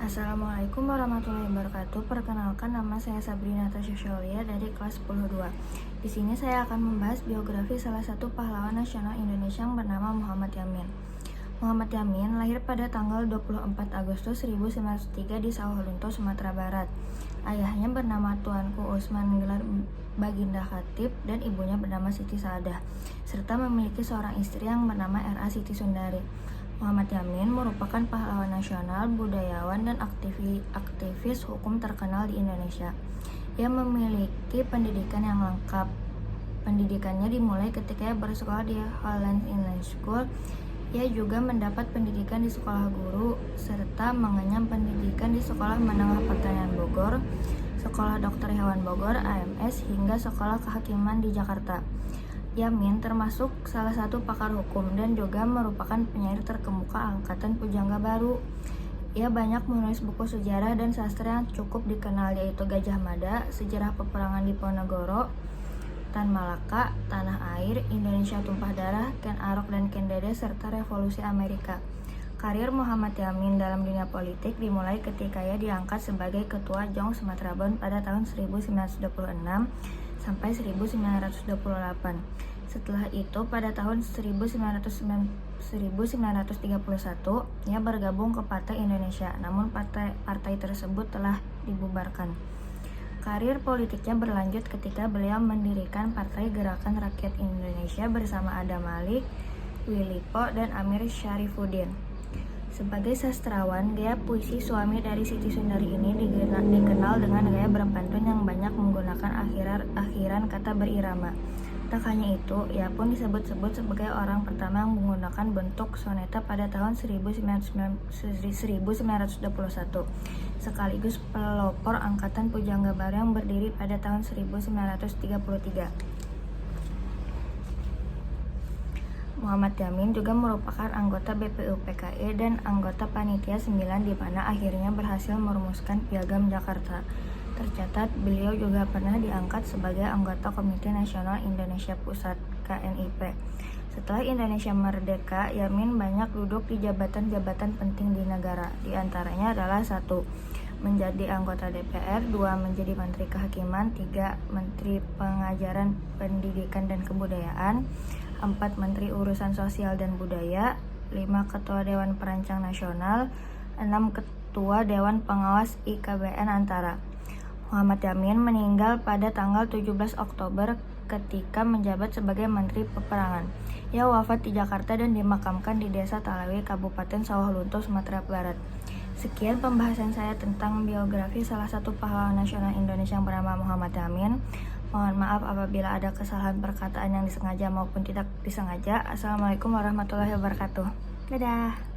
Assalamualaikum warahmatullahi wabarakatuh. Perkenalkan, nama saya Sabrina Tasya Sholia dari kelas 10-2. Di sini saya akan membahas biografi salah satu pahlawan nasional Indonesia yang bernama Muhammad Yamin. Muhammad Yamin lahir pada tanggal 24 Agustus 1903 di Sawalunto, Sumatera Barat. Ayahnya bernama Tuanku Usman gelar Baginda Khatib dan ibunya bernama Siti Saadah, serta memiliki seorang istri yang bernama R.A. Siti Sundari. Muhammad Yamin merupakan pahlawan nasional, budayawan, dan aktivis hukum terkenal di Indonesia. Ia memiliki pendidikan yang lengkap. Pendidikannya dimulai ketika ia bersekolah di Holland Inland School. Ia juga mendapat pendidikan di sekolah guru, serta mengenyam pendidikan di Sekolah Menengah Pertanian Bogor, Sekolah Dokter Hewan Bogor (AMS), hingga Sekolah Kehakiman di Jakarta. Yamin termasuk salah satu pakar hukum dan juga merupakan penyair terkemuka angkatan Pujangga Baru. Ia banyak menulis buku sejarah dan sastra yang cukup dikenal, yaitu Gajah Mada, Sejarah Peperangan Diponegoro, Tan Malaka, Tanah Air, Indonesia Tumpah Darah, Ken Arok dan Ken Dede, serta Revolusi Amerika. Karir Muhammad Yamin dalam dunia politik dimulai ketika ia diangkat sebagai Ketua JONG Sumatera Barat pada tahun 1926 sampai 1928. Setelah itu, pada tahun 1931, ia bergabung ke Partai Indonesia, namun partai tersebut telah dibubarkan. Karir politiknya berlanjut ketika beliau mendirikan Partai Gerakan Rakyat Indonesia bersama Adam Malik, Willy Po, dan Amir Syarifuddin. Sebagai sastrawan, gaya puisi suami dari Siti Sundari ini dikenal dengan gaya berpantun yang banyak menggunakan akhiran kata berirama. Tak hanya itu, ia pun disebut-sebut sebagai orang pertama yang menggunakan bentuk soneta pada tahun 1921, sekaligus pelopor angkatan Pujangga Baru yang berdiri pada tahun 1933. Muhammad Yamin juga merupakan anggota BPUPKI dan anggota Panitia 9 di mana akhirnya berhasil merumuskan Piagam Jakarta. Tercatat, beliau juga pernah diangkat sebagai anggota Komite Nasional Indonesia Pusat (KNIP). Setelah Indonesia merdeka, Yamin banyak duduk di jabatan-jabatan penting di negara. Di antaranya adalah 1. Menjadi anggota DPR, 2. Menjadi Menteri Kehakiman, 3. Menteri Pengajaran, Pendidikan dan Kebudayaan, 4. Menteri Urusan Sosial dan Budaya, 5. Ketua Dewan Perancang Nasional, 6. Ketua Dewan Pengawas IKBN Antara. Muhammad Yamin meninggal pada tanggal 17 Oktober ketika menjabat sebagai Menteri Peperangan. Ia wafat di Jakarta dan dimakamkan di Desa Talawi, Kabupaten Sawalunto, Sumatera Barat. Sekian pembahasan saya tentang biografi salah satu pahlawan nasional Indonesia yang bernama Muhammad Yamin. Mohon maaf apabila ada kesalahan perkataan yang disengaja maupun tidak disengaja. Assalamualaikum warahmatullahi wabarakatuh. Dadah.